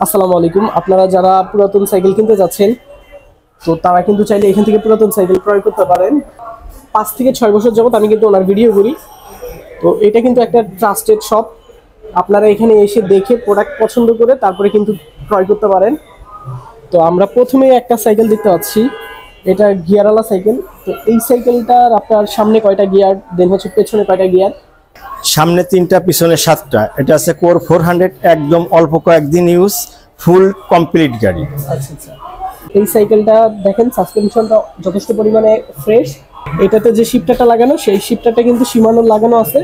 আসসালামু আলাইকুম। আপনারা যারা পুরাতন সাইকেল কিনতে যাচ্ছেন তো তারা কিন্তু চাইলে এখান থেকে পুরাতন সাইকেল ক্রয় করতে পারেন। 5 থেকে 6 বছর যাবত আমি কিন্তু ওনার ভিডিও করি। তো এটা কিন্তু একটা ট্রাস্টেড শপ। আপনারা এখানে এসে দেখে প্রোডাক্ট পছন্দ করে তারপরে কিন্তু ক্রয় করতে পারেন। তো আমরা প্রথমেই একটা সাইকেল দেখতে পাচ্ছি, এটা গিয়ারওয়ালা সাইকেল। তো এই সাইকেলটার আপনার সামনে কয়টা গিয়ার, দেন হচ্ছে পেছনে কয়টা গিয়ার? সামনে 3টা, পিছনে 7টা। এটা আছে কোর 400, একদম অল্প কয়েকদিন ইউজ, ফুল কমপ্লিট গাড়ি। আচ্ছা আচ্ছা। এই সাইকেলটা দেখেন সাসপেনশনটা যথেষ্ট পরিমাণে ফ্রেশ। এটাতে যে শিফটারটা লাগানো সেই শিফটারটা কিন্তু শিমানোর লাগানো আছে।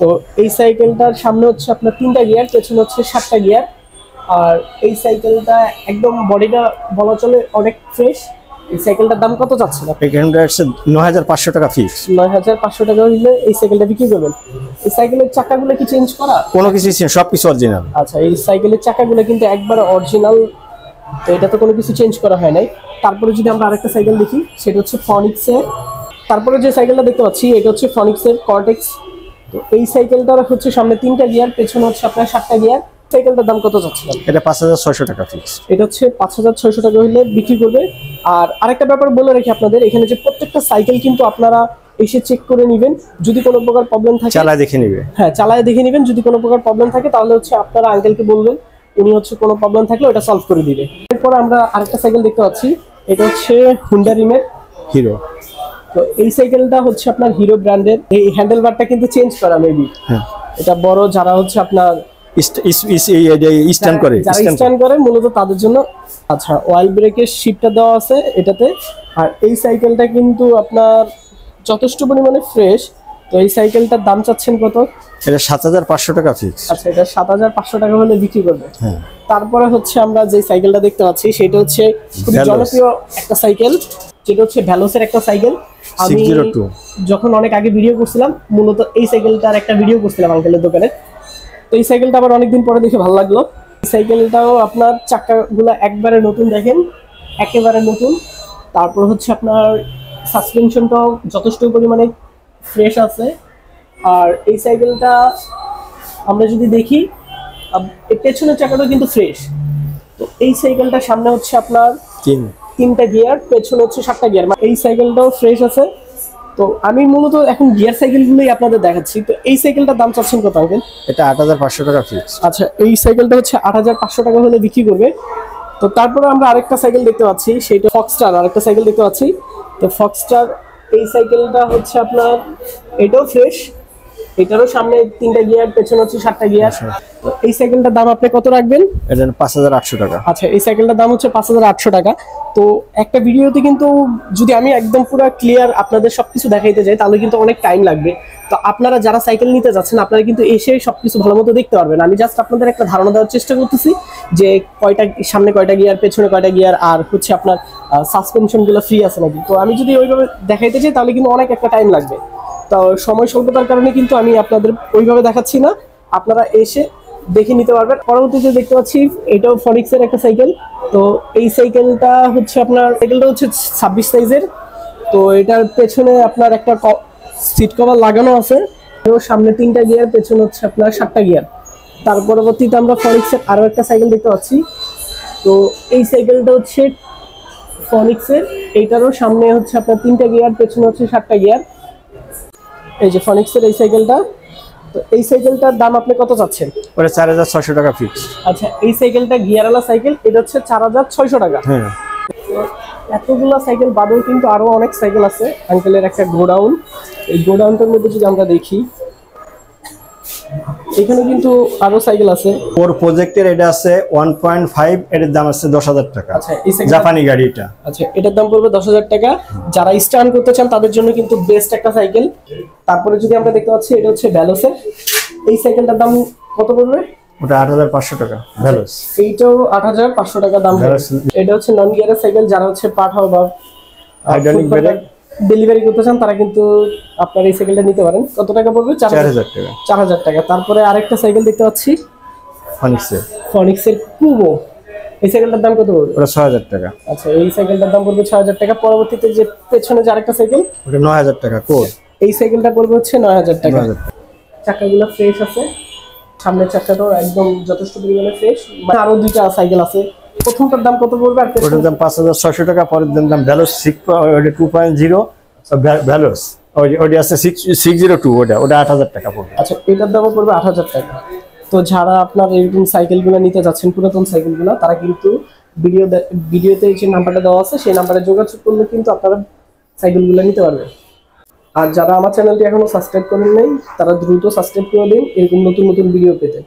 তো এই সাইকেলটার সামনে হচ্ছে আপনার 3টা গিয়ার, পেছনে হচ্ছে 7টা গিয়ার। আর এই সাইকেলটা একদম বডিটা বলা চলে অনেক ফ্রেশ। এই সাইকেলটার দাম কত যাচ্ছে না? এখানটা হচ্ছে 9500 টাকা ফিক্স। 9500 টাকা হইলে এই সাইকেলটা বিক্রি করবেন। এই সাইকেলের চাকাগুলো কি চেঞ্জ করা? কোনো কিছু সব কিছু অরিজিনাল। আচ্ছা, এই সাইকেলের চাকাগুলো কিন্তু একবার অরিজিনাল, তো এটা তো কোনো কিছু চেঞ্জ করা হয় নাই। তারপরে যদি আমরা আরেকটা সাইকেল দেখি, সেটা হচ্ছে ফনিক্সের। তারপরে যে সাইকেলটা দেখতে পাচ্ছি এটা হচ্ছে ফনিক্সের কর্টেক্স। তো এই সাইকেলটার হচ্ছে সামনে 3টা গিয়ার, পেছনে হচ্ছে আপনার 7টা গিয়ার। সাইকেলটার দাম কত যাচ্ছে? এটা 5600 টাকা ফিক্স। এটা হচ্ছে 5600 টাকা হইলে বিক্রি করবে। আর আরেকটা ব্যাপার বলে রাখি আপনাদের, এখানে যে প্রত্যেকটা সাইকেল কিন্তু আপনারা এসে চেক করে নেবেন। যদি কোনো প্রকার প্রবলেম থাকে চালায় দেখে নেবে। হ্যাঁ, চালায় দেখে নেবেন। যদি কোনো প্রকার প্রবলেম থাকে তাহলে হচ্ছে আপনারা আঙ্কেলকে বলবেন, উনি হচ্ছে কোনো প্রবলেম থাকলে ওটা সলভ করে দিবে। এরপর আমরা আরেকটা সাইকেল দেখতে পাচ্ছি, এটা হচ্ছে হুন্ডা রিমের হিরো। তো এই সাইকেলটা হচ্ছে আপনার হিরো ব্র্যান্ডের। এই হ্যান্ডেল বারটা কিন্তু চেঞ্জ করা মেবি। হ্যাঁ, এটা বড় যারা হচ্ছে আপনার স্ট্যান্ড করে, স্ট্যান্ড করে মূলত তাদের জন্য। আচ্ছা, অয়েল ব্রেকের শিপটা দেওয়া আছে এটাতে। আর এই সাইকেলটা কিন্তু আপনার যথেষ্ট পরিমাণে ফ্রেশ। তো এই সাইকেলটার দাম চাচ্ছেন কত? এটা 7500 টাকা ফিক্স। আচ্ছা, এটা 7500 টাকা হলে বিক্রি করবে। হ্যাঁ। তারপরে হচ্ছে আমরা যে সাইকেলটা দেখতে পাচ্ছি সেটা হচ্ছে খুবই জনপ্রিয় একটা সাইকেল, যেটা হচ্ছে ভ্যালোসের একটা সাইকেল। আমি 602 যখন অনেক আগে ভিডিও করছিলাম, মূলত এই সাইকেলটার একটা ভিডিও করছিলাম আঙ্কেলের দোকানে। তো এই সাইকেলটা আবার অনেকদিন পরে দেখে ভালো লাগলো। এই সাইকেলটাও আপনার চাকাগুলো একবারে নতুন, দেখেন একেবারে নতুন। তারপর হচ্ছে আপনার সাসপেনশনটাও যথেষ্ট পরিমাণে ফ্রেশ আছে। আর এই সাইকেলটা আমরা যদি দেখি, এর পেছনের চাকাটাও কিন্তু ফ্রেশ। তো এই সাইকেলটার সামনে হচ্ছে আপনার 3টা গিয়ার, পেছনে হচ্ছে 7টা গিয়ার। এই সাইকেলটাও ফ্রেশ আছে। তো আমি মূলত এখন গিয়ার সাইকেলগুলোই আপনাদের দেখাচ্ছি। তো এই সাইকেলটার দাম চাচ্ছেন কত আঙ্কেল? এটা 8500 টাকা ফিক্স। আচ্ছা, এই সাইকেলটা হচ্ছে 8500 টাকা হলে বিক্রি করবে। তো তারপরে আমরা আরেকটা সাইকেল দেখতে পাচ্ছি, সেটা ফক্সস্টার। আরেকটা সাইকেল দেখতে পাচ্ছি, তো ফক্সস্টার এই সাইকেলটা হচ্ছে আপনার, এটাও ফ্রেশ। এটারও সামনে 3টা গিয়ার, পেছনে হচ্ছে 7টা গিয়ার। তো এই সাইকেলটার দাম আপনি কত রাখবেন? এটা 5800 টাকা। আচ্ছা, এই সাইকেলটার দাম হচ্ছে 5800 টাকা। তো একটা ভিডিওতে কিন্তু যদি আমি একদম পুরো ক্লিয়ার আপনাদের সবকিছু দেখাইতে যাই তাহলে কিন্তু অনেক টাইম লাগবে। তো আপনারা যারা সাইকেল নিতে যাচ্ছেন আপনারা কিন্তু এসে সবকিছু ভালো মতো দেখতে পারবেন। আমি জাস্ট আপনাদের একটা ধারণা দেওয়ার চেষ্টা করতেছি যে কয়টা সামনে কয়টা গিয়ার, পেছনে কয়টা গিয়ার, আর হচ্ছে আপনার সাসপেনশনগুলো ফ্রি আছে নাকি। তো আমি যদি ওইভাবে দেখাইতে চাই তাহলে কিন্তু অনেক একটা টাইম লাগবে। তো সময় স্বল্পতার কারণে কিন্তু আমি আপনাদের ওইভাবে দেখাচ্ছি না, আপনারা এসে দেখে নিতে পারবেন। পরবর্তীতে দেখতে পাচ্ছি এটাও ফনিক্সের একটা সাইকেল। তো এই সাইকেলটা হচ্ছে আপনার, সাইকেলটা হচ্ছে 26 সাইজের। তো এটার পেছনে আপনার একটা সিট কভার লাগানো আছে। সামনে 3টা গিয়ার, পেছনে হচ্ছে আপনার 7টা গিয়ার। তার পরবর্তীতে আমরা ফনিক্সের আরও একটা সাইকেল দেখতে পাচ্ছি। তো এই সাইকেলটা হচ্ছে ফনিক্সের, এইটারও সামনে হচ্ছে আপনার 3টা গিয়ার, পেছনে হচ্ছে 7টা গিয়ার। এই যে ফনিক্সের এই সাইকেলটা। তো এই সাইকেলটার দাম আপনি কত চাচ্ছেন? ওটা 4600 টাকা ফিক্স। আচ্ছা, এই সাইকেলটা গিয়ারওয়ালা সাইকেল, এটা হচ্ছে 4600 টাকা। হ্যাঁ। এতগুলা সাইকেল বাদেও কিন্তু আরো অনেক সাইকেল আছে। আঙ্কেলের একটা গোডাউন, এই গোডাউনটার মধ্যে যদি আমরা দেখি এখানে কিন্তু আরো সাইকেল আছে। ওর প্রজেক্টের এটা আছে 1.5, এর দাম আছে 10000 টাকা। আচ্ছা, এই সাইকেল জাপানি গাড়ি এটা। আচ্ছা, এটার দাম পড়বে 10000 টাকা। যারা স্টার্ন করতে চান তাদের জন্য কিন্তু বেস্ট একটা সাইকেল। তারপরে যদি আমরা দেখতে পাচ্ছি এটা হচ্ছে ভ্যালোসের। এই সাইকেলটার দাম কত পড়বে? ওটা 8500 টাকা ভ্যালোস। এইটাও 8500 টাকা দাম। এটা হচ্ছে নন গিয়ারের সাইকেল। যারা হচ্ছে পাঠাও বা হাইড্রোলিক ব্রেক ডেলিভারি করতে চান তারা কিন্তু আপনার এই সাইকেলটা নিতে পারেন। কত টাকা পড়বে? 4000 টাকা। 4000 টাকা। তারপরে আরেকটা সাইকেল দেখতে পাচ্ছি ফনিক্সের কুবো। এই সাইকেলটার দাম কত পড়বে? ওটা 6000 টাকা। আচ্ছা, এই সাইকেলটার দাম পড়বে 6000 টাকা। পরবর্তীতে যে পেছনে যে আরেকটা সাইকেল, ওটা 9000 টাকা কোড। এই সাইকেলটা পড়বে হচ্ছে 9000 টাকা। চাকাগুলো ফ্রেশ আছে। সামনের চাকাটাও একদম যথেষ্ট পরিমাণে ফ্রেশ। আরো দুইটা সাইকেল আছে, প্রথমটার দাম কত পড়বে? আর ওটার দাম 5,600 টাকা, পরের দাম ভ্যালোস 2.0 ভ্যালোস, ওটা আছে 602, ওটা 8,000 টাকা পড়বে। আচ্ছা, এটার দামও পড়বে 8,000 টাকা। তো যারা আপনার এরকম সাইকেলগুলো নিতে যাচ্ছেন, পুরাতন সাইকেলগুলো, তারা কিন্তু ভিডিওতে যে নাম্বারটা দেওয়া আছে সেই নাম্বারে যোগাযোগ করলে কিন্তু আপনারা সাইকেলগুলো নিতে পারবেন। আর যারা আমার চ্যানেলটি এখনো সাবস্ক্রাইব করেন নাই, তারা দ্রুত সাবস্ক্রাইব করে দিন এরকম নতুন নতুন ভিডিও পেতে।